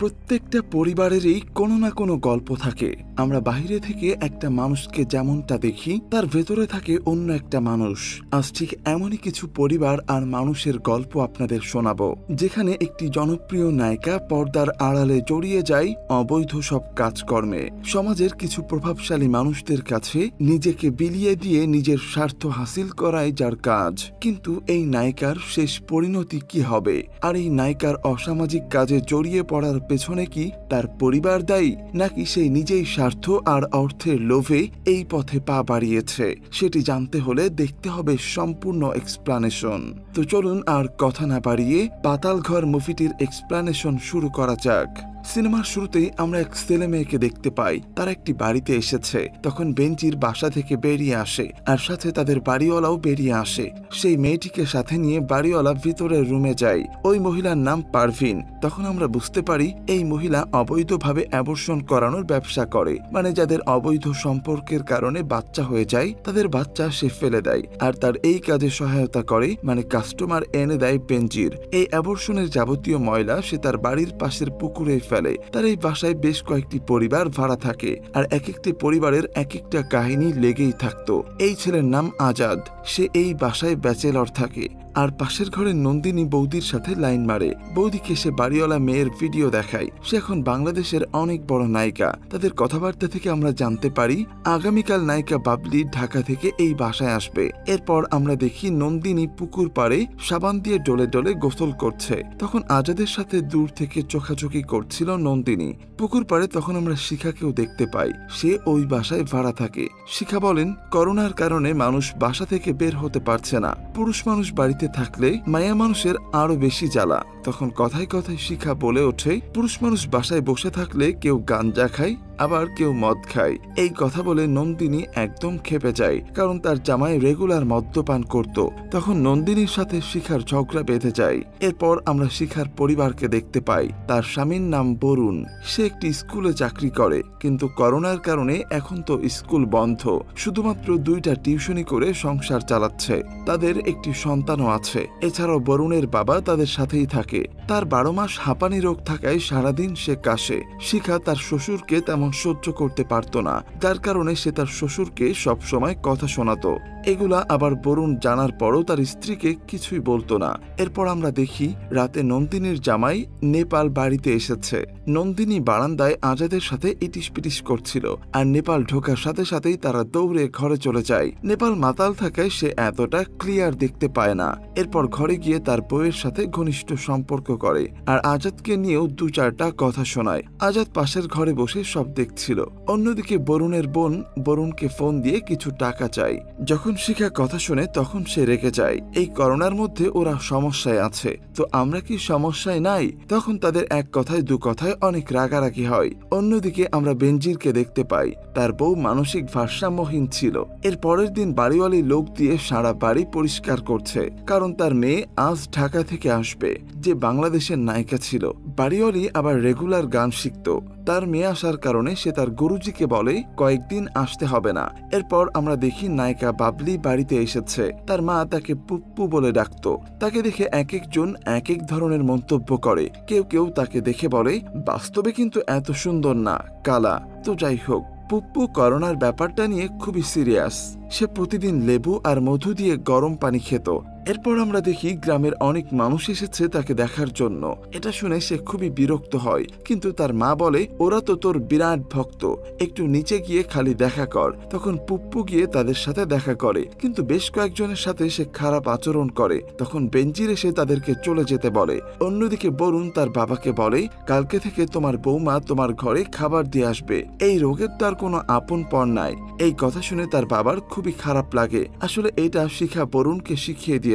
প্রত্যেকটা পরিবারেরই কোনো না কোনো গল্প থাকে। আমরা বাইরে থেকে একটা মানুষকে যেমনটা দেখি তার ভেতরে থাকে অন্য একটা মানুষ। আজ ঠিক এমনই কিছু পরিবার আর মানুষের গল্প আপনাদের শোনাবো, যেখানে একটি জনপ্রিয় নায়িকা পর্দার আড়ালে জড়িয়ে যায় অবৈধ সব কাজকর্মে। সমাজের কিছু প্রভাবশালী মানুষদের কাছে নিজেকে বিলিয়ে দিয়ে নিজের স্বার্থ হাসিল করাই যার কাজ। কিন্তু এই নায়িকার শেষ পরিণতি কি হবে? আর এই নায়িকার অসামাজিক কাজে জড়িয়ে পড়ার পেছনে কি তার পরিবার দায়ী, নাকি সেই নিজেই স্বার্থ আর অর্থের লোভে এই পথে পা বাড়িয়েছে? সেটি জানতে হলে দেখতে হবে সম্পূর্ণ এক্সপ্লানেশন। তো চলুন আর কথা না বাড়িয়ে পাতালঘর মুভিটির এক্সপ্লানেশন শুরু করা যাক। সিনেমার শুরুতেই আমরা এক ছেলে মেয়েকে দেখতে পাই। তারা একটি বাড়িতে এসেছে। তখন বেঞ্জির বাসা থেকে বেরিয়ে আসে, আর সাথে তাদের বাড়িওয়ালাও বেরিয়ে আসে। সেই মেয়েটিকে সাথে নিয়ে বাড়িওয়ালা ভিতরের রুমে যায়। ওই মহিলার নাম পারভিন। তখন আমরা বুঝতে পারি এই মহিলা অবৈধভাবে অ্যাবর্শন করানোর ব্যবসা করে, মানে যাদের অবৈধ সম্পর্কের কারণে বাচ্চা হয়ে যায় তাদের বাচ্চা সে ফেলে দেয়, আর তার এই কাজে সহায়তা করে, মানে কাস্টমার এনে দেয় বেঞ্জির। এই অ্যাবর্শনের যাবতীয় ময়লা সে তার বাড়ির পাশের পুকুরে ফেলে। তার এই বাসায় বেশ কয়েকটি পরিবার ভাড়া থাকে, আর এক একটি পরিবারের এক একটা কাহিনী লেগেই থাকতো। এই ছেলের নাম আজাদ। সে এই বাসায় ব্যাচেলর থাকে, আর পাশের ঘরে নন্দিনী বৌদির সাথে লাইন মারে। বৌদিকে সে বাড়িওয়ালা মেয়ের ভিডিও দেখায়। সে এখন বাংলাদেশের অনেক বড় নায়িকা। তাদের কথাবার্তা থেকে আমরা জানতে পারি আগামীকাল নায়িকা বাবলি ঢাকা থেকে এই বাসায় আসবে। এরপর আমরা দেখি নন্দিনী পুকুর পাড়ে সাবান দিয়ে ডলে ডলে গোসল করছে। তখন আজাদের সাথে দূর থেকে চোখাচোখি করছিল নন্দিনী। পুকুর পাড়ে তখন আমরা শিখাকেও দেখতে পাই। সে ওই বাসায় ভাড়া থাকে। শিখা বলেন, করোনার কারণে মানুষ বাসা থেকে বের হতে পারছে না। পুরুষ মানুষ বাড়িতে থাকলে মায়া মানুষের আরো বেশি জ্বালা। তখন কথায় কথায় শিখা বলে ওঠে, পুরুষ মানুষ বাসায় বসে থাকলে কেউ গাঞ্জা খায়, আবার কেউ মদ খায়। এই কথা বলে নন্দিনী একদম ক্ষেপে যায়, কারণ তার জামাই রেগুলার মদ্যপান করত। তখন নন্দিনীর সাথে শিখার ঝগড়া বেঁধে যায়। এরপর আমরা শিখার পরিবারকে দেখতে পাই। তার স্বামীর নাম বরুণ। সে একটি স্কুলে চাকরি করে, কিন্তু করোনার কারণে এখন তো স্কুল বন্ধ। শুধুমাত্র 2টা টিউশনি করে সংসার চালাচ্ছে। তাদের একটি সন্তানও আছে। এছাড়াও বরুণের বাবা তাদের সাথেই থাকে। তার 12 মাস হাঁপানি রোগ থাকায় সারাদিন সে কাশে। শিখা তার শ্বশুরকে তেমন সহ্য করতে পারত না, যার কারণে সে তার শ্বশুরকে সবসময় কথা শোনাতো। এগুলা আবার বরুণ জানার পরও তার স্ত্রীকে কিছুই বলতো না। এরপর আমরা দেখি রাতে নন্দিনীর জামাই নেপাল বাড়িতে এসেছে। নন্দিনী বারান্দায় আজাদের সাথে ইটিস পিটিস করছিল, আর নেপাল ঢোকার সাথে সাথেই তারা দৌড়ে ঘরে চলে যায়। নেপাল মাতাল থাকায় সে এতটা ক্লিয়ার দেখতে পায় না। এরপর ঘরে গিয়ে তার বউয়ের সাথে ঘনিষ্ঠ সম্পর্ক করে, আর আজাদকে নিয়েও 2-4টা কথা শোনায়। আজাদ পাশের ঘরে বসে সব দেখছিল। অন্যদিকে বরুণের বোন বরুণকে ফোন দিয়ে কিছু টাকা চায়। যখন শিখা কথা শুনে তখন সে রেগে যায়। এই করোনার মধ্যে ওরা সমস্যায় আছে, তো আমরা কি সমস্যায় নাই? তখন তাদের এক কথায় 2 কথায় অনেক রাগারাগি হয়। অন্যদিকে আমরা বেঞ্জিরকে দেখতে পাই। তার বউ মানসিক ভারসাম্যহীন ছিল। এর পরের দিন বাড়িওয়ালি লোক দিয়ে সারা বাড়ি পরিষ্কার করছে, কারণ তার মেয়ে আজ ঢাকা থেকে আসবে, যে বাংলাদেশের নায়িকা ছিল। বাড়িওয়ালি আবার রেগুলার গান শিখত। তার মেয়ে আসার কারণে সে তার গুরুজিকে বলে কয়েকদিন আসতে হবে না। এরপর আমরা দেখি নায়িকা বাবলি বাড়িতে এসেছে। তার মা তাকে পুপ্পু বলে ডাকত। তাকে দেখে এক একজন এক এক ধরনের মন্তব্য করে। কেউ কেউ তাকে দেখে বলে, বাস্তবে কিন্তু এত সুন্দর না, কালা। তো যাই হোক, পুপ্পু করোনার ব্যাপারটা নিয়ে খুবই সিরিয়াস। সে প্রতিদিন লেবু আর মধু দিয়ে গরম পানি খেত। এরপর আমরা দেখি গ্রামের অনেক মানুষ এসেছে তাকে দেখার জন্য। এটা শুনে সে খুবই বিরক্ত হয়, কিন্তু তার মা বলে, ওরা তো তোর বিরাট ভক্ত, একটু নিচে গিয়ে খালি দেখা কর। তখন পুপ্পু গিয়ে তাদের সাথে দেখা করে, কিন্তু বেশ কয়েকজনের সাথে সে খারাপ আচরণ করে। তখন বেঞ্জির এসে তাদেরকে চলে যেতে বলে। অন্যদিকে বরুণ তার বাবাকে বলে, কালকে থেকে তোমার বৌমা তোমার ঘরে খাবার দিয়ে আসবে। এই রোগের তার কোনো আপন পর নাই। এই কথা শুনে তার বাবার খুবই খারাপ লাগে। আসলে এটা শিখা বরুণকে শিখিয়ে দিয়েছে।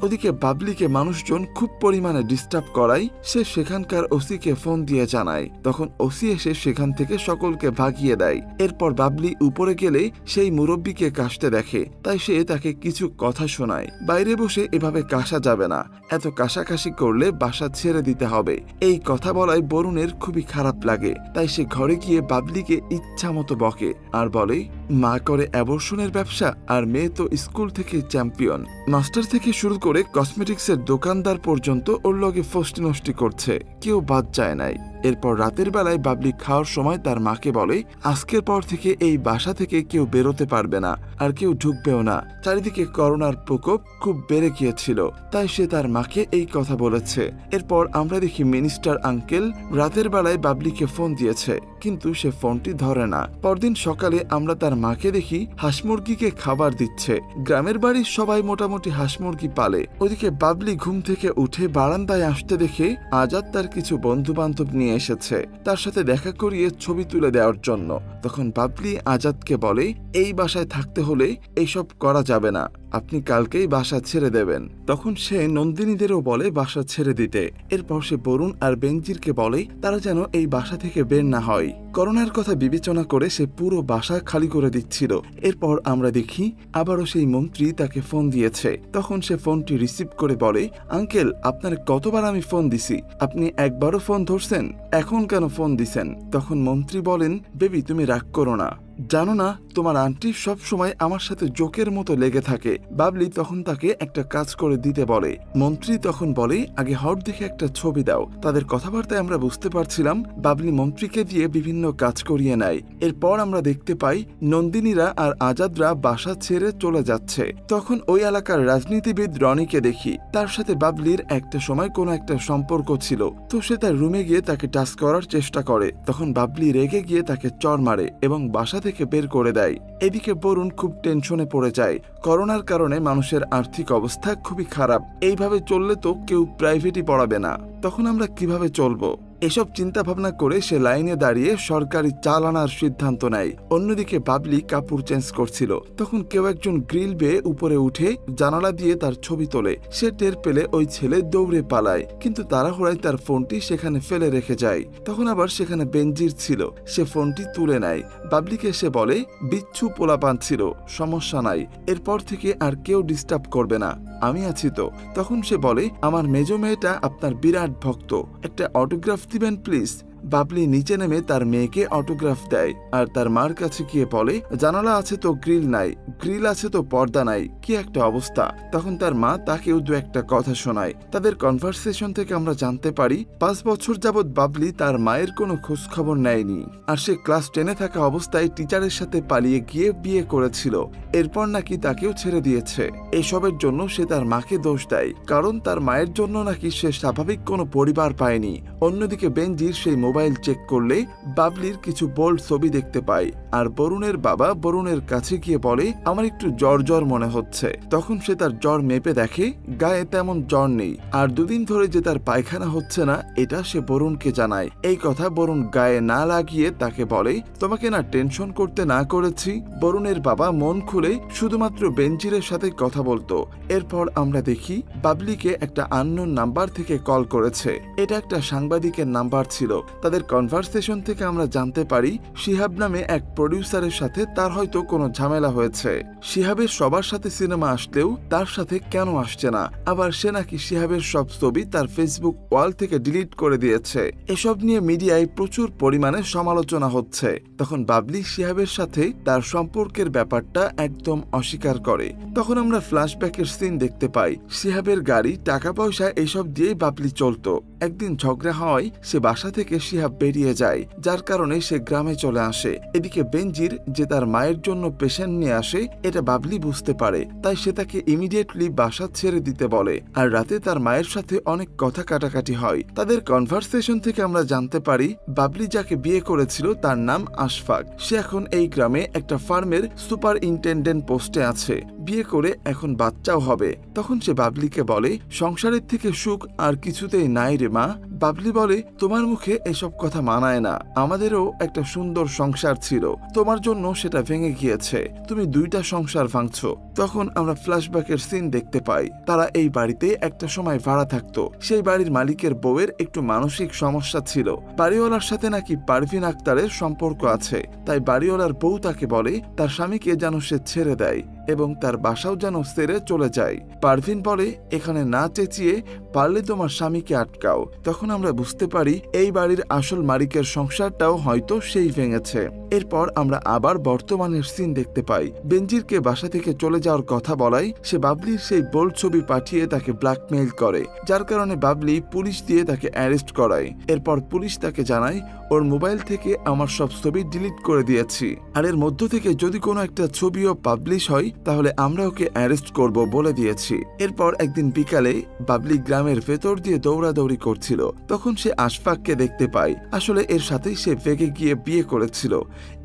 ওদিকে বাবলিকে মানুষজন খুব পরিমাণে ডিস্টার্ব করায় সে সেখানকার ওসিকে ফোন দিয়ে জানায়। তখন ওসি এসে সেখান থেকে সকলকে ভাগিয়ে দেয়। এরপর বাবলি উপরে গেলে সেই মুরব্বীকে কাশতে দেখে, তাই সে তাকে কিছু কথা শোনায়। বাইরে বসে এভাবে কাশা যাবে না, এত কাশাকাশি করলে বাসা ছেড়ে দিতে হবে। এই কথা বলায় বরুণের খুবই খারাপ লাগে, তাই সে ঘরে গিয়ে বাবলিকে ইচ্ছা মতো বকে আর বলে, মা করে অ্যাবর্শনের ব্যবসা, আর মেয়ে তো স্কুল থেকে চ্যাম্পিয়ন। মাস্টার থেকে শুরু করে কসমেটিক্সের দোকানদার পর্যন্ত ওর লগে ফষ্টি নষ্টি করছে, কেউ বাদ যায় নাই। এরপর রাতের বেলায় বাবলি খাওয়ার সময় তার মাকে বলে, আজকের পর থেকে এই বাসা থেকে কেউ বেরোতে পারবে না, আর কেউ ঢুকবেও না। চারিদিকে করোনার প্রকোপ খুব বেড়ে গিয়েছিল, তাই সে তার মাকে এই কথা বলেছে। এরপর আমরা দেখি মিনিস্টার আঙ্কেল রাতের বেলায় বাবলিকে ফোন দিয়েছে, কিন্তু সে ফোনটি ধরে না। পরদিন সকালে আমরা তার মাকে দেখি হাঁস মুরগিকে খাবার দিচ্ছে। গ্রামের বাড়ির সবাই মোটামুটি হাঁস মুরগি পালে। ওদিকে বাবলি ঘুম থেকে উঠে বারান্দায় আসতে দেখে আজাদ তার কিছু বন্ধু বান্ধব নিয়ে এসেছে তার সাথে দেখা করিয়ে ছবি তুলে দেওয়ার জন্য। তখন বাবলি আজাদকে বলে, এই বাসায় থাকতে হলে এইসব করা যাবে না, আপনি কালকেই বাসা ছেড়ে দেবেন। তখন সে নন্দিনীদেরও বলে বাসা ছেড়ে দিতে। এরপর সে বরুণ আর বেনজিরকে বলে তারা যেন এই বাসা থেকে বের না হয়। করোনার কথা বিবেচনা করে সে পুরো বাসা খালি করে দিচ্ছিল। এরপর আমরা দেখি আবারও সেই মন্ত্রী তাকে ফোন দিয়েছে। তখন সে ফোনটি রিসিভ করে বলে, আঙ্কেল আপনার কতবার আমি ফোন দিছি, আপনি একবারও ফোন ধরছেন, এখন কেন ফোন দিছেন? তখন মন্ত্রী বলেন, বেবি তুমি রাগ করো না, জানো না তোমার আন্টি সব সময় আমার সাথে জোকের মতো লেগে থাকে। বাবলি তখন তাকে একটা কাজ করে দিতে বলে। মন্ত্রী তখন বলে, আগে হট দেখে একটা ছবি দাও। তাদের কথাবার্তায় আমরা বুঝতে পারছিলাম বাবলি মন্ত্রীকে দিয়ে বিভিন্ন কাজ করিয়ে নেয়। এরপর আমরা দেখতে পাই নন্দিনীরা আর আজাদরা বাসা ছেড়ে চলে যাচ্ছে। তখন ওই এলাকার রাজনীতিবিদ রনিকে দেখি, তার সাথে বাবলির একটা সময় কোনো একটা সম্পর্ক ছিল। তো সে তার রুমে গিয়ে তাকে টাচ করার চেষ্টা করে। তখন বাবলি রেগে গিয়ে তাকে চড় মারে এবং বাসা থেকে বের করে দেয়। এদিকে বরুণ খুব টেনশনে পড়ে যায়। করোনার কারণে মানুষের আর্থিক অবস্থা খুবই খারাপ। এইভাবে চললে তো কেউ প্রাইভেটই পড়াবে না, তখন আমরা কিভাবে চলবো? এসব চিন্তা ভাবনা করে সে লাইনে দাঁড়িয়ে সরকারি চাল আনার সিদ্ধান্ত নেয়। অন্যদিকে বাবলি কাপড় চেঞ্জ করছিল। তখন কেউ একজন গ্রিল বেয়ে উপরে উঠে জানালা দিয়ে তার ছবি তোলে। সে টের পেলে ওই ছেলে দৌড়ে পালায়, কিন্তু তাড়াহুড়ায় তার ফোনটি সেখানে ফেলে রেখে যায়। তখন আবার সেখানে বেনজির ছিল, সে ফোনটি তুলে নেয়। বাবলিকে সে বলে, বিচ্ছু পোলাপান ছিল, সমস্যা নাই, এরপর থেকে আর কেউ ডিস্টার্ব করবে না, আমি আছি তো। তখন সে বলে, আমার মেজো মেয়েটা আপনার বিরাট ভক্ত, একটা অটোগ্রাফ দিবেন প্লিজ। বাবলি নিচে নেমে তার মেয়েকে অটোগ্রাফ দেয় আর তার মার কাছে গিয়ে বলে, জানালা আছে তো গ্রিল নাই, গ্রিল আছে তো পর্দা নাই, কি একটা অবস্থা। তখন তার মা তাকেও দু একটা কথা শোনায়। তাদের কনভারসেশন থেকে আমরা জানতে পারি 5 বছর যাবৎ বাবলি তার মায়ের কোনো খোঁজ খবর নেয়নি, আর সে ক্লাস 10-এ থাকা অবস্থায় টিচারের সাথে পালিয়ে গিয়ে বিয়ে করেছিল। এরপর নাকি তাকেও ছেড়ে দিয়েছে। এসবের জন্য সে তার মাকে দোষ দেয়, কারণ তার মায়ের জন্য নাকি সে স্বাভাবিক কোনো পরিবার পায়নি। অন্যদিকে বেনজির সেই মোবাইল চেক করলে বাবলির কিছু বোল্ড ছবি দেখতে পায়, আর বরুণের বাবা বরুণের কাছে গিয়ে বলে, আমার একটু জ্বর জ্বর মনে হচ্ছে। তখন সে তার জ্বর মেপে দেখে গায়ে তেমন জ্বর নেই, আর 2 দিন ধরে যে তার পায়খানা হচ্ছে না এটা সে বরুণকে জানায়। এই কথা বরুণ গায়ে না লাগিয়ে তাকে বলে, তোমাকে না টেনশন করতে না করেছি। বরুণের বাবা মন খুলে শুধুমাত্র বেনজিরের সাথে কথা বলতো। এরপর আমরা দেখি বাবলিকে একটা আননোন নাম্বার থেকে কল করেছে। এটা একটা সাংবাদিকের নাম্বার ছিল। তাদের কনভারসেশন থেকে আমরা জানতে পারি শিহাব নামে এক প্রডিউসারের সাথে তার হয়তো কোনো ঝামেলা হয়েছে। শিহাবের সবার সাথে সিনেমা আসলেও তার সাথে কেন আসছে না? আবার সে নাকি শিহাবের সব ছবি তার ফেসবুক ওয়াল থেকে ডিলিট করে দিয়েছে। এসব নিয়ে মিডিয়ায় প্রচুর পরিমাণে সমালোচনা হচ্ছে। তখন বাবলি শিহাবের সাথে তার সম্পর্কের ব্যাপারটা একদম অস্বীকার করে। তখন আমরা ফ্ল্যাশব্যাকের সিন দেখতে পাই। শিহাবের গাড়ি, টাকা পয়সা এসব দিয়েই বাবলি চলতো। একদিন ঝগড়া হয়, সে বাসা থেকে শিহাব বেরিয়ে যায়, যার কারণে সে গ্রামে চলে আসে। এদিকে বেনজির যে তার মায়ের জন্য পেশেন্ট নিয়ে আসে এটা বাবলি বুঝতে পারে, তাই সে তাকে ইমিডিয়েটলি বাসা ছেড়ে দিতে বলে। আর রাতে তার মায়ের সাথে অনেক কথা কাটাকাটি হয়। তাদের কনভারসেশন থেকে আমরা জানতে পারি বাবলি যাকে বিয়ে করেছিল তার নাম আশফাক। সে এখন এই গ্রামে একটা ফার্মের সুপারিনটেন্ডেন্ট পোস্টে আছে। বিয়ে করে এখন বাচ্চাও হবে। তখন সে বাবলিকে বলে, সংসারের থেকে সুখ আর কিছুতেই নাই রে মা। বাবলি বলে, তোমার মুখে এসব কথা মানায় না, আমাদেরও একটা সুন্দর সংসার ছিল, তোমার জন্য সেটা ভেঙে গিয়েছে, তুমি 2টা সংসার ভাঙছো। তখন আমরা ফ্ল্যাশব্যাকের সিন দেখতে পাই। তারা এই বাড়িতে একটা সময় ভাড়া থাকতো। সেই বাড়ির মালিকের বউয়ের একটু মানসিক সমস্যা ছিল। বাড়িওয়ালার সাথে নাকি পারভিন আক্তারের সম্পর্ক আছে, তাই বাড়িওয়ালার বউ তাকে বলে তার স্বামীকে যেন সে ছেড়ে দেয় এবং তার বাসাও যেন ছেড়ে চলে যায়। পারভিন বলে, এখানে না চেঁচিয়ে পারলে তোমার স্বামীকে আটকাও। তখন তখন আমরা বুঝতে পারি এই বাড়ির আসল মালিকের সংসারটাও হয়তো সেই ভেঙেছে। এরপর আমরা আবার বর্তমানের সিন দেখতে পাই। বেনজিরকে বাসা থেকে চলে যাওয়ার কথা বলায় সে বাবলির সেই বোল্ড ছবি পাঠিয়ে তাকে ব্ল্যাকমেইল করে, যার কারণে বাবলি পুলিশ দিয়ে তাকে অ্যারেস্ট করায়। এরপর পুলিশ তাকে জানায় ওর মোবাইল থেকে আমার সব ছবি ডিলিট করে দিয়েছি, আর এর মধ্য থেকে যদি কোনো একটা ছবিও পাবলিশ হয় তাহলে আমরা ওকে অ্যারেস্ট করব বলে দিয়েছি। এরপর একদিন বিকালে বাবলি গ্রামের ভেতর দিয়ে দৌড়াদৌড়ি করছিল, তখন সে আশফাককে দেখতে পায়। আসলে এর সাথেই সে ভেগে গিয়ে বিয়ে করেছিল।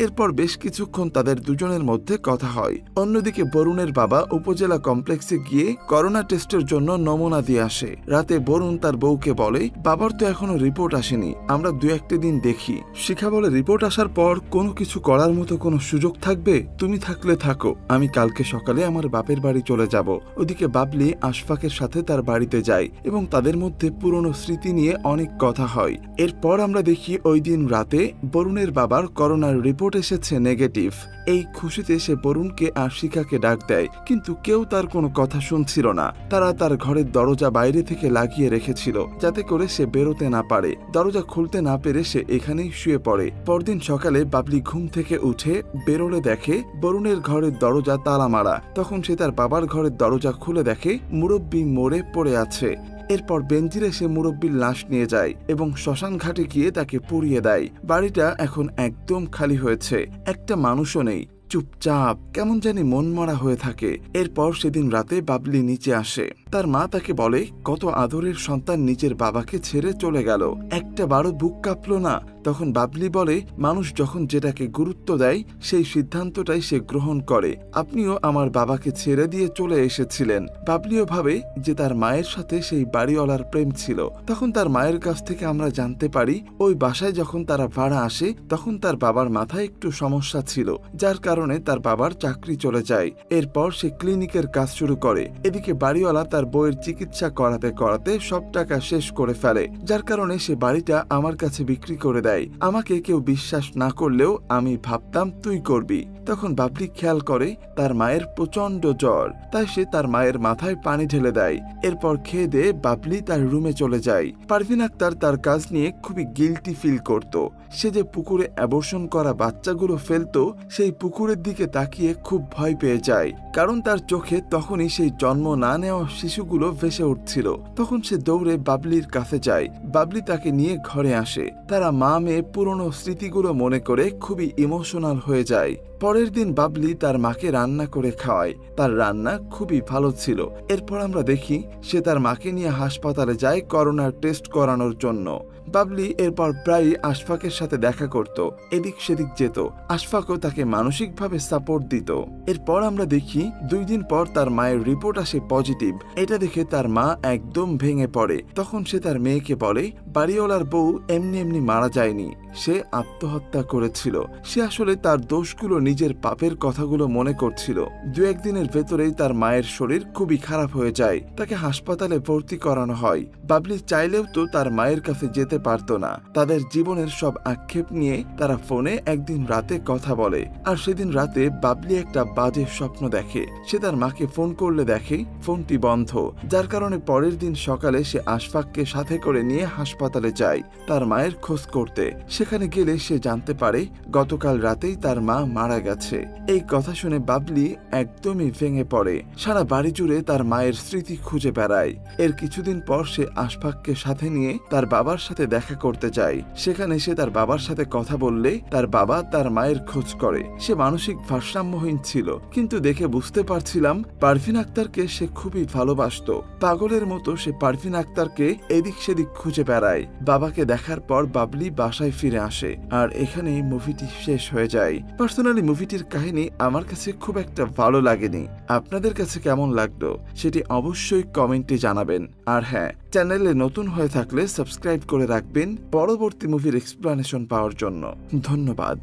এরপর বেশ কিছুক্ষণ তাদের দুজনের মধ্যে কথা হয়। অন্যদিকে বরুণের বাবা উপজেলা কমপ্লেক্সে গিয়ে করোনা টেস্টের জন্য নমুনা দিয়ে আসে। রাতে বরুণ তার বউকে বলে, বাবার তো এখনো রিপোর্ট আসেনি, আমরা 2-1 দিন দেখি। শিখা বলে, রিপোর্ট আসার পর কোনো কিছু করার মতো কোনো সুযোগ থাকবে? তুমি থাকলে থাকো, আমি কালকে সকালে আমার বাপের বাড়ি চলে যাব। ওদিকে বাবলি আশফাকের সাথে তার বাড়িতে যায় এবং তাদের মধ্যে পুরনো স্মৃতি নিয়ে অনেক কথা হয়। এরপর আমরা দেখি ওই দিন রাতে বরুণের বাবার করোনার রিপোর্ট এসেছে নেগেটিভ। এই খুশিতে সে বরুণকে আর শিখাকে ডাক দেয়, কিন্তু কেউ তার কোনো কথা শুনছিল না। তারা তার ঘরের দরজা বাইরে থেকে লাগিয়ে রেখেছিল যাতে করে সে বেরোতে না পারে। দরজা খুলতে না পেরে সে এখানেই শুয়ে পড়ে। পরদিন সকালে বাবলি ঘুম থেকে উঠে বেরোলে দেখে বরুণের ঘরের দরজা তালা মারা। তখন সে তার বাবার ঘরের দরজা খুলে দেখে মুরব্বি মরে পড়ে আছে। এরপর বেনজির এসে মুরব্বির লাশ নিয়ে যায় এবং শ্মশান ঘাটে গিয়ে তাকে পুড়িয়ে দেয়। বাড়িটা এখন একদম খালি হয়েছে, একটা মানুষও নেই, চুপচাপ, কেমন জানি মনমরা হয়ে থাকে। এরপর সেদিন রাতে বাবলি নিচে আসে। তার মা তাকে বলে, কত আদরের সন্তান নিজের বাবাকে ছেড়ে চলে গেল, একটা বারো বুক কাঁপলো না? তখন বাবলি বলে, মানুষ যখন যেটাকে গুরুত্ব দেয় সেই সিদ্ধান্তটাই সে গ্রহণ করে। আপনিও আমার বাবাকে ছেড়ে দিয়ে চলে এসেছিলেন। বাবলিও ভাবে যে তার মায়ের সাথে সেই বাড়িওয়ালার প্রেম ছিল। তখন তার মায়ের কাছ থেকে আমরা জানতে পারি ওই বাসায় যখন তারা ভাড়া আসে তখন তার বাবার মাথায় একটু সমস্যা ছিল, যার কারণে তার বাবার চাকরি চলে যায়। এরপর সে ক্লিনিকের কাজ শুরু করে। এদিকে বাড়িওয়ালা তার বউয়ের চিকিৎসা করাতে করাতে সব টাকা শেষ করে ফেলে, যার কারণে সে বাড়িটা আমার কাছে বিক্রি করে দেয়। আমাকে কেউ বিশ্বাস না করলেও আমি ভাবতাম তুই করবি। তখন বাবলি খেয়াল করে তার মায়ের প্রচন্ড জ্বর, তাই সে তার মায়ের মাথায় পানি ঢেলে দেয়। এরপর খেয়ে দিয়ে বাবলি তার রুমে চলে যায়। পারভিন আক্তার তার কাজ নিয়ে খুবই গিল্টি ফিল করত। সে যে পুকুরে অ্যাবর্শন করা বাচ্চাগুলো ফেলতো সেই পুকুরের দিকে তাকিয়ে খুব ভয় পেয়ে যায়, কারণ তার চোখে তখনই সেই জন্ম না নেওয়া শিশুগুলো ভেসে উঠছিল। তখন সে দৌড়ে বাবলির কাছে যায়। বাবলি তাকে নিয়ে ঘরে আসে। তারা মা মেয়ে পুরনো স্মৃতিগুলো মনে করে খুবই ইমোশনাল হয়ে যায়। পরের দিন বাবলি তার মাকে রান্না করে খাওয়ায়। তার রান্না খুবই ভালো ছিল। এরপর আমরা দেখি সে তার মাকে নিয়ে হাসপাতালে যায় করোনার টেস্ট করানোর জন্য। বাবলি এরপর প্রায়ই আশফাকের সাথে দেখা করত, এদিক সেদিক যেত। আশফাকও তাকে মানসিকভাবে সাপোর্ট দিত। এরপর আমরা দেখি 2 দিন পর তার মায়ের রিপোর্ট আসে পজিটিভ। এটা দেখে তার মা একদম ভেঙে পড়ে। তখন সে তার মেয়েকে বলে, বাড়িওয়ালার বউ এমনি এমনি মারা যায়নি, সে আত্মহত্যা করেছিল। সে আসলে তার দোষগুলো, নিজের পাপের কথাগুলো মনে করছিল। 2-1 দিনের ভেতরেই তার মায়ের শরীর খুবই খারাপ হয়ে যায়। তাকে হাসপাতালে ভর্তি করানো হয়। বাবলি চাইলেও তো তার মায়ের কাছে যেতে পারতো না। তাদের জীবনের সব আক্ষেপ নিয়ে তারা ফোনে একদিন রাতে কথা বলে। আর সেদিন রাতে বাবলি একটা বাজে স্বপ্ন দেখে। সে তার মাকে ফোন করলে দেখে ফোনটি বন্ধ, যার কারণে পরের দিন সকালে সে আশফাককে সাথে করে নিয়ে হাসপাতালে যায় তার মায়ের খোঁজ করতে। সেখানে গেলে সে জানতে পারে গতকাল রাতেই তার মা মারা গেছে। এই কথা শুনে বাবলি একদমই ভেঙে পড়ে। সারা বাড়ি জুড়ে তার মায়ের স্মৃতি খুঁজে বেড়ায়। এর কিছুদিন পর সে আশফাককে সাথে নিয়ে তার বাবার সাথে দেখা করতে যায়। সেখানে সে তার বাবার সাথে কথা বললে তার বাবা তার মায়ের খোঁজ করে। সে মানসিক ভারসাম্যহীন ছিল, কিন্তু দেখে বুঝতে পারছিলাম পারভিন আক্তারকে সে খুবই ভালোবাসতো। পাগলের মতো সে পারভিন আক্তারকে এদিক সেদিক খুঁজে বেড়ায়। বাবাকে দেখার পর বাবলি বাসায় ফিরে আসে, আর এখানেই মুভিটি শেষ হয়ে যায়। পার্সোনালি মুভিটির কাহিনী আমার কাছে খুব একটা ভালো লাগেনি। আপনাদের কাছে কেমন লাগলো সেটি অবশ্যই কমেন্টে জানাবেন। আর হ্যাঁ, চ্যানেলে নতুন হয়ে থাকলে সাবস্ক্রাইব করে রাখবেন পরবর্তী মুভির এক্সপ্লানেশন পাওয়ার জন্য। ধন্যবাদ।